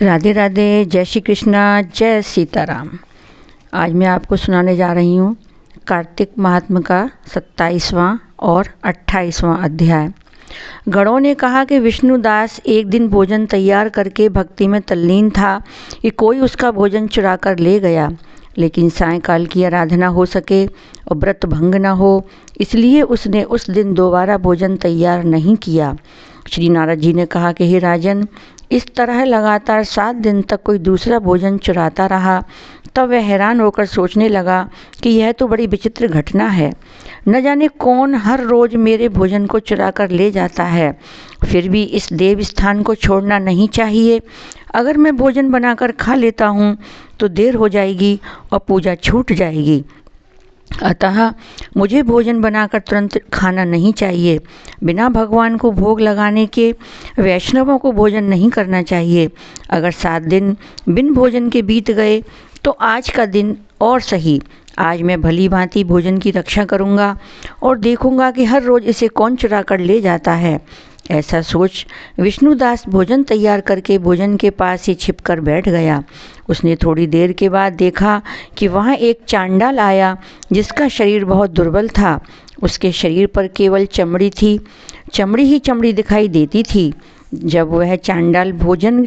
राधे राधे, जय श्री कृष्णा, जय सीताराम। आज मैं आपको सुनाने जा रही हूँ कार्तिक महात्म्य का 27वां और 28वां अध्याय। गणों ने कहा कि विष्णुदास एक दिन भोजन तैयार करके भक्ति में तल्लीन था कि कोई उसका भोजन चुरा कर ले गया, लेकिन सायंकाल की आराधना हो सके और व्रत भंग न हो, इसलिए उसने उस दिन दोबारा भोजन तैयार नहीं किया। श्री नारद जी ने कहा कि हे राजन, इस तरह लगातार 7 दिन तक कोई दूसरा भोजन चुराता रहा। तब वह हैरान होकर सोचने लगा कि यह तो बड़ी विचित्र घटना है। न जाने कौन हर रोज मेरे भोजन को चुरा कर ले जाता है। फिर भी इस देव स्थान को छोड़ना नहीं चाहिए। अगर मैं भोजन बनाकर खा लेता हूँ तो देर हो जाएगी और पूजा छूट जाएगी। अतः मुझे भोजन बनाकर तुरंत खाना नहीं चाहिए। बिना भगवान को भोग लगाने के वैष्णवों को भोजन नहीं करना चाहिए। अगर 7 दिन बिन भोजन के बीत गए तो आज का दिन और सही। आज मैं भली भांति भोजन की रक्षा करूँगा और देखूँगा कि हर रोज़ इसे कौन चुरा कर ले जाता है। ऐसा सोच विष्णुदास भोजन तैयार करके भोजन के पास ही छिपकर बैठ गया। उसने थोड़ी देर के बाद देखा कि वहाँ एक चांडाल आया जिसका शरीर बहुत दुर्बल था। उसके शरीर पर केवल चमड़ी थी, चमड़ी ही चमड़ी दिखाई देती थी। जब वह चांडाल भोजन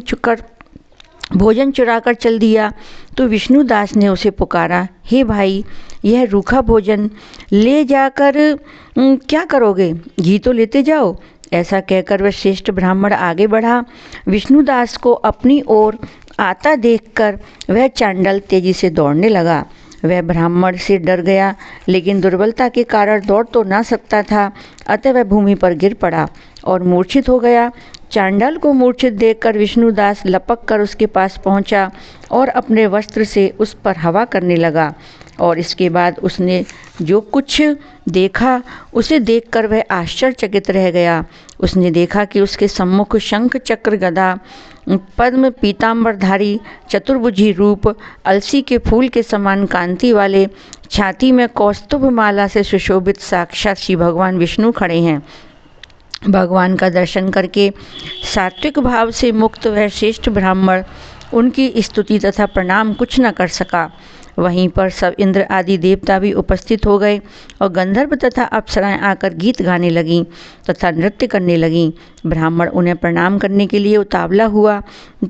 चुरा कर चल दिया तो विष्णुदास ने उसे पुकारा, हे भाई, यह रूखा भोजन ले जाकर क्या करोगे? घी तो लेते जाओ। ऐसा कहकर वह श्रेष्ठ ब्राह्मण आगे बढ़ा। विष्णुदास को अपनी ओर आता देखकर वह चांडाल तेजी से दौड़ने लगा। वह ब्राह्मण से डर गया, लेकिन दुर्बलता के कारण दौड़ तो ना सकता था। अतः वह भूमि पर गिर पड़ा और मूर्छित हो गया। चांडाल को मूर्छित देखकर विष्णुदास लपक कर उसके पास पहुंचा और अपने वस्त्र से उस पर हवा करने लगा। और इसके बाद उसने जो कुछ देखा उसे देखकर वह आश्चर्यचकित रह गया। उसने देखा कि उसके सम्मुख शंख चक्र गदा पद्म पीताम्बरधारी चतुर्भुजी रूप, अलसी के फूल के समान कांति वाले, छाती में कौस्तुभ माला से सुशोभित साक्षात श्री भगवान विष्णु खड़े हैं। भगवान का दर्शन करके सात्विक भाव से मुक्त वह श्रेष्ठ ब्राह्मण उनकी स्तुति तथा प्रणाम कुछ न कर सका। वहीं पर सब इंद्र आदि देवता भी उपस्थित हो गए और गंधर्व तथा अप्सराएं आकर गीत गाने लगीं तथा नृत्य करने लगीं। ब्राह्मण उन्हें प्रणाम करने के लिए उतावला हुआ।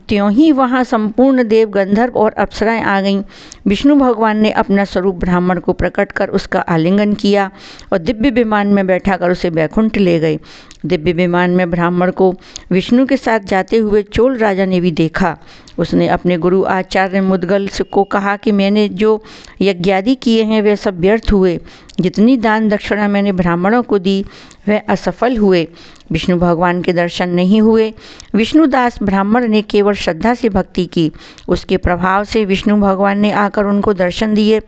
त्यों ही वहां संपूर्ण देव, गंधर्व और अप्सराएं आ गईं। विष्णु भगवान ने अपना स्वरूप ब्राह्मण को प्रकट कर उसका आलिंगन किया और दिव्य विमान में बैठाकर उसे बैकुंठ ले गए। दिव्य विमान में ब्राह्मण को विष्णु के साथ जाते हुए चोल राजा ने भी देखा। उसने अपने गुरु आचार्य मुद्गल को कहा कि मैंने जो यज्ञादि किए हैं वे सब व्यर्थ हुए। जितनी दान दक्षिणा मैंने ब्राह्मणों को दी वह असफल हुए। विष्णु भगवान के दर्शन नहीं हुए। विष्णुदास ब्राह्मण ने केवल श्रद्धा से भक्ति की। उसके प्रभाव से विष्णु भगवान ने आकर उनको दर्शन दिए।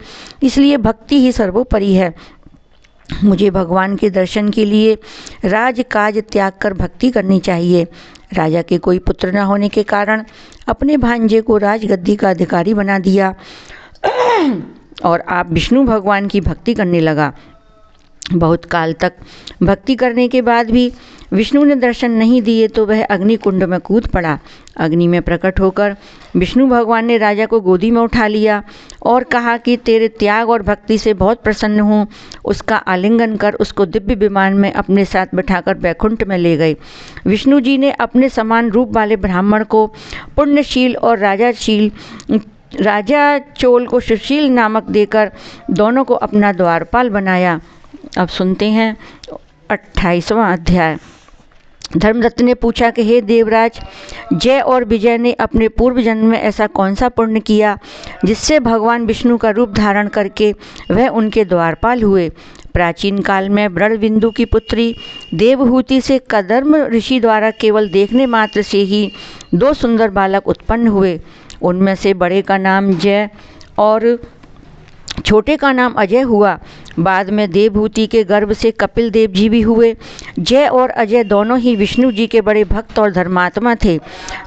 इसलिए भक्ति ही सर्वोपरि है। मुझे भगवान के दर्शन के लिए राजकाज त्याग कर भक्ति करनी चाहिए। राजा के कोई पुत्र न होने के कारण अपने भांजे को राजगद्दी का अधिकारी बना दिया और आप विष्णु भगवान की भक्ति करने लगा। बहुत काल तक भक्ति करने के बाद भी विष्णु ने दर्शन नहीं दिए तो वह अग्नि कुंड में कूद पड़ा। अग्नि में प्रकट होकर विष्णु भगवान ने राजा को गोदी में उठा लिया और कहा कि तेरे त्याग और भक्ति से बहुत प्रसन्न हूँ। उसका आलिंगन कर उसको दिव्य विमान में अपने साथ बैठाकर बैकुंठ में ले गए। विष्णु जी ने अपने समान रूप वाले ब्राह्मण को पुण्यशील और राजा चोल को सुशील नामक देकर दोनों को अपना द्वारपाल बनाया। अब सुनते हैं 28वां अध्याय। धर्मदत्त ने पूछा कि हे देवराज, जय और विजय ने अपने पूर्व जन्म में ऐसा कौन सा पुण्य किया जिससे भगवान विष्णु का रूप धारण करके वह उनके द्वारपाल हुए? प्राचीन काल में व्रणबिंदु की पुत्री देवहूति से कदर्म ऋषि द्वारा केवल देखने मात्र से ही 2 सुंदर बालक उत्पन्न हुए। उनमें से बड़े का नाम जय और छोटे का नाम अजय हुआ। बाद में देवहूति के गर्भ से कपिल देव जी भी हुए। जय और अजय दोनों ही विष्णु जी के बड़े भक्त और धर्मात्मा थे।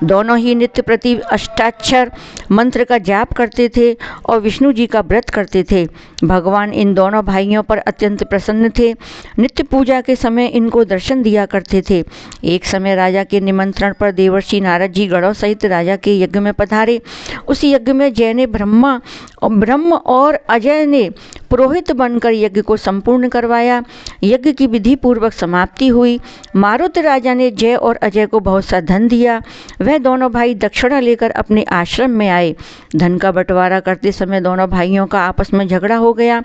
दोनों ही नित्य प्रति अष्टाक्षर मंत्र का जाप करते थे और विष्णु जी का व्रत करते थे। भगवान इन दोनों भाइयों पर अत्यंत प्रसन्न थे। नित्य पूजा के समय इनको दर्शन दिया करते थे। एक समय राजा के निमंत्रण पर देवर्षि नारद जी गणों सहित राजा के यज्ञ में पधारे। उस यज्ञ में जय ने ब्रह्म और अजय ने पुरोहित बनकर यज्ञ को संपूर्ण करवाया। यज्ञ की विधि पूर्वक समाप्ति हुई। मारुत राजा ने जय और अजय को बहुत सा धन दिया। वह दोनों भाई दक्षिणा लेकर अपने आश्रम में आए। धन का बंटवारा करते समय दोनों भाइयों का आपस में झगड़ा हो गया।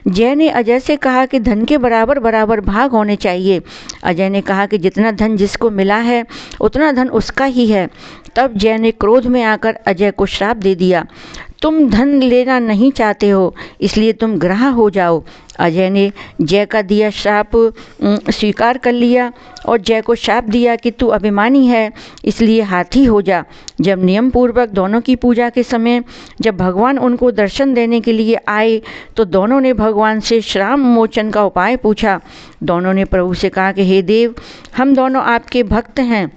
जय ने अजय से कहा कि धन के बराबर बराबर भाग होने चाहिए। अजय ने कहा कि जितना धन जिसको मिला है उतना धन उसका ही है। तब जय ने क्रोध में आकर अजय को श्राप दे दिया, तुम धन लेना नहीं चाहते हो इसलिए तुम ग्राह हो जाओ। अजय ने जय का दिया श्राप स्वीकार कर लिया और जय को श्राप दिया कि तू अभिमानी है इसलिए हाथी हो जा। जब नियम पूर्वक दोनों की पूजा के समय जब भगवान उनको दर्शन देने के लिए आए तो दोनों ने भगवान से श्राप मोचन का उपाय पूछा। दोनों ने प्रभु से कहा कि हे देव, हम दोनों आपके भक्त हैं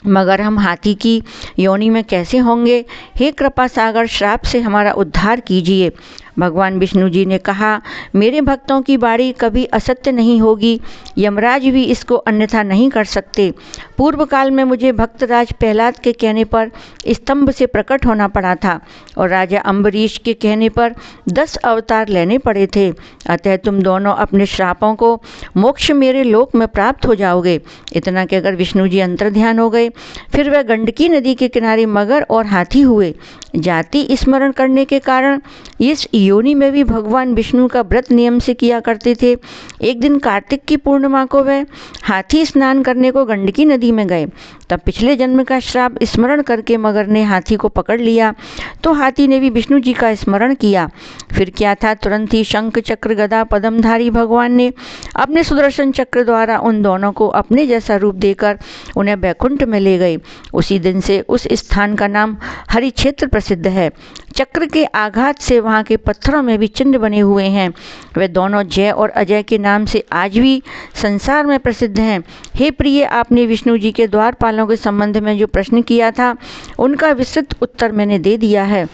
मगर हम हाथी की योनि में कैसे होंगे? हे कृपा सागर, श्राप से हमारा उद्धार कीजिए। भगवान विष्णु जी ने कहा, मेरे भक्तों की बाणी कभी असत्य नहीं होगी। यमराज भी इसको अन्यथा नहीं कर सकते। पूर्व काल में मुझे भक्तराज प्रहलाद के कहने पर स्तंभ से प्रकट होना पड़ा था और राजा अम्बरीश के कहने पर 10 अवतार लेने पड़े थे। अतः तुम दोनों अपने श्रापों को मोक्ष मेरे लोक में प्राप्त हो जाओगे। इतना कहकर विष्णु जी अंतर्ध्यान हो गए। फिर वह गंडकी नदी के किनारे मगर और हाथी हुए। जाति स्मरण करने के कारण इस योनि में भी भगवान विष्णु का व्रत नियम से किया करते थे। एक दिन कार्तिक की पूर्णिमा को वह हाथी स्नान करने को गंडकी नदी में गए। तब पिछले जन्म का श्राप स्मरण करके मगर ने हाथी को पकड़ लिया तो हाथी ने भी विष्णु जी का स्मरण किया। फिर क्या था, तुरंत ही शंख चक्र गदा पद्मधारी भगवान ने अपने सुदर्शन चक्र द्वारा उन दोनों को अपने जैसा रूप देकर उन्हें वैकुंठ में ले गए। उसी दिन से उस स्थान का नाम हरिक्षेत्र प्रसिद्ध है। चक्र के आघात से वहाँ के पत्थरों में भी चिन्ह बने हुए हैं। वे दोनों जय और अजय के नाम से आज भी संसार में प्रसिद्ध हैं। हे प्रिय, आपने विष्णु जी के द्वारपालों के संबंध में जो प्रश्न किया था उनका विस्तृत उत्तर मैंने दे दिया है।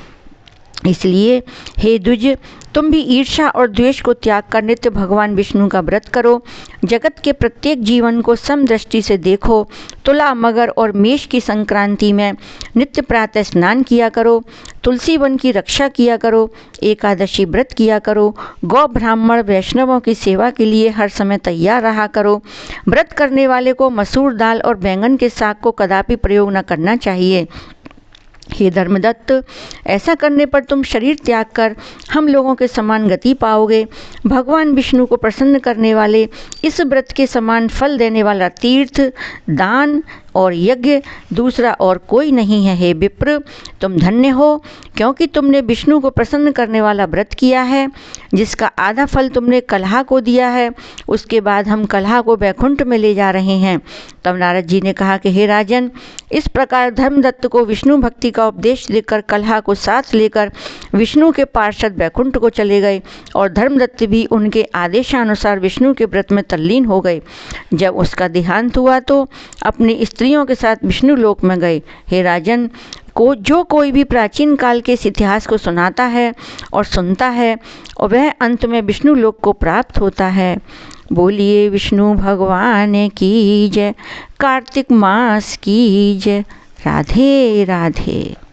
इसलिए हे द्विज, तुम भी ईर्ष्या और द्वेष को त्याग कर नित्य भगवान विष्णु का व्रत करो। जगत के प्रत्येक जीवन को समदृष्टि से देखो। तुला, मगर और मेष की संक्रांति में नित्य प्रातः स्नान किया करो। तुलसी वन की रक्षा किया करो। एकादशी व्रत किया करो। गौ ब्राह्मण वैष्णवों की सेवा के लिए हर समय तैयार रहा करो। व्रत करने वाले को मसूर दाल और बैंगन के साग को कदापि प्रयोग न करना चाहिए। हे धर्मदत्त, ऐसा करने पर तुम शरीर त्याग कर हम लोगों के समान गति पाओगे। भगवान विष्णु को प्रसन्न करने वाले इस व्रत के समान फल देने वाला तीर्थ, दान और यज्ञ दूसरा और कोई नहीं है। हे विप्र, तुम धन्य हो क्योंकि तुमने विष्णु को प्रसन्न करने वाला व्रत किया है जिसका आधा फल तुमने कलहा को दिया है। उसके बाद हम कलहा को वैकुंठ में ले जा रहे हैं। तब नारद जी ने कहा कि हे राजन, इस प्रकार धर्मदत्त को विष्णु भक्ति का उपदेश देकर कलहा को साथ लेकर विष्णु के पार्षद वैकुंठ को चले गए और धर्मदत्त भी उनके आदेशानुसार विष्णु के व्रत में तल्लीन हो गए। जब उसका देहांत हुआ तो अपनी स्त्रियों के साथ विष्णु लोक में गए। हे राजन, जो कोई भी प्राचीन काल के इस इतिहास को सुनाता है और सुनता है और वह अंत में विष्णु लोक को प्राप्त होता है। बोलिए विष्णु भगवान की जय। कार्तिक मास की जय। राधे राधे।